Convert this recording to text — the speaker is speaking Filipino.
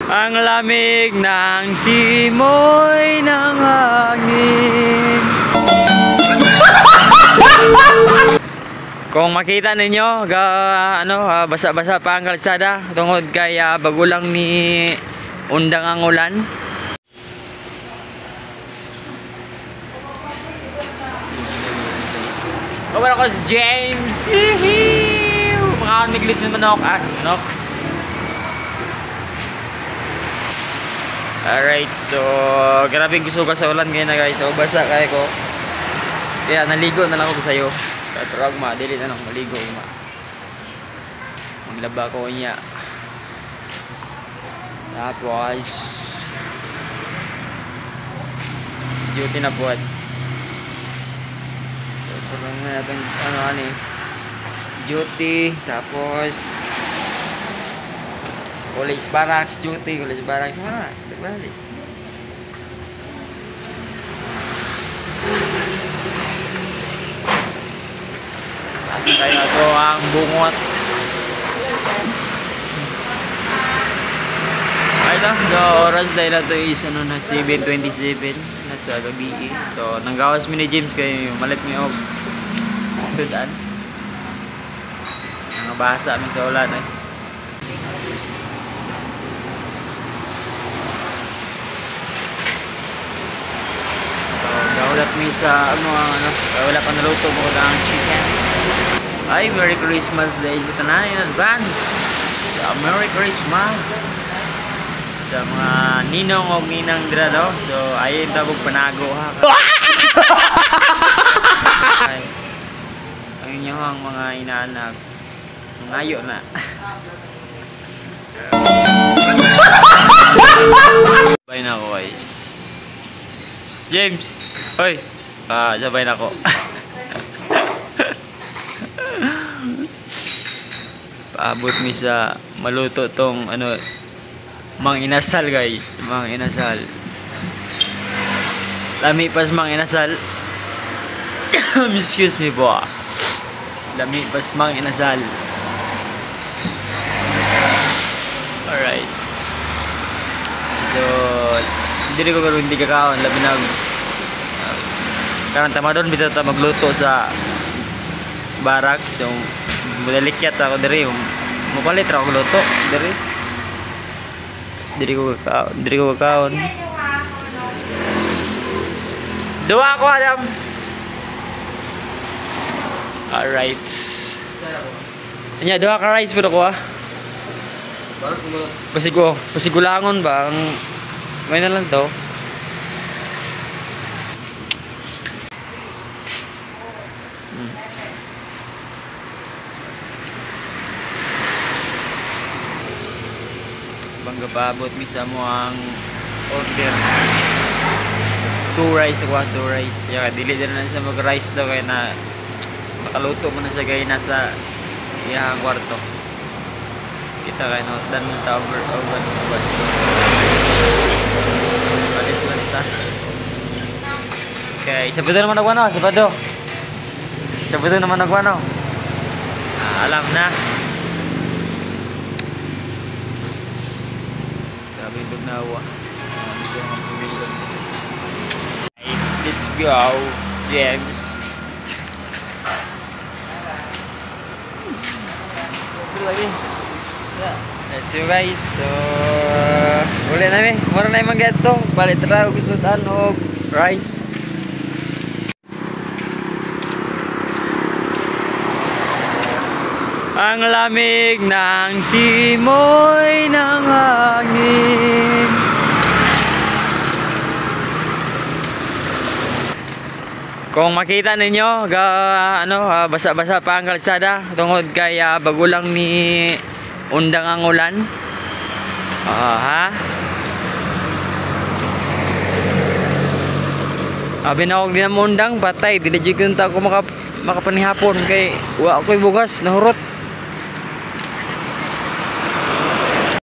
Ang lamig ng simoy ng hangin. Kung makita ninyo, basa-basa pa ang kalsada tungod kay bagulang ni undang ang ulan. Kawan ako si James. Mga miglits ng manok. Manok. Alright, so grabe gusto ka sa ulan ngayon na guys. So basa kaya ko. Kaya naligo na lang ako sa'yo. Katrag dili na lang maligo maglaba ko niya. Tapos duty na buwan. So parang natin duty. Tapos college barracks duty. College barracks balik. Kaya ito ang bungot. Ay na, oras dahil ito is 7:27 nasa gabi. So nanggawas mi ni James kayo malit mi og sudan. Nangabasa mi sa ulan eh. So gawlat mi sa wala pa naluto mo ang chicken. Ay, Merry Christmas Day sa tanan in advance. Merry Christmas sa mga ninong o ninang dira no. So ayon ta og panago ha. Ay, ang inyong mga inaanak ngayo na. Sabay na ako ay James. Hoy. Sabay na ako. Paabot mi sa maluto tong mang inasal guys, mang inasal. Lami pas mang inasal. Excuse me po. Lami pas mang inasal. Alright. So, hindi ko karon hindi kakaon labi na karang tama doon bitaw ta magluto sa barak. So mudalikyat ako diri mupalit ra ako luto diri ko kaon duwa ako Adam. Alright nya duwa ka rice pero ko pasigulangon ba ang may na lang daw. Gababot mi sa mo ang order 2 rice ako 2 rice kaya dili din na siya mag rice daw kaya na makaluto mo na siya kaya nasa iyang kwarto kita kaya no dan tower oven palit lang ta. Okay sabado naman nagwano alam na. Let's go, James. Let's go guys. So, uli namin. Mura na yung mga ito. Palit na gusto o rice. Ang lamig ng simoy ng hangin. Kung makita ninyo, basa-basa pa ang kalsada tungod kay bagulang ni undang ang ulan. Binawag din ang undang, patay. Dinadyo ko ako makapanihapon kay ako'y bugas, nahurot.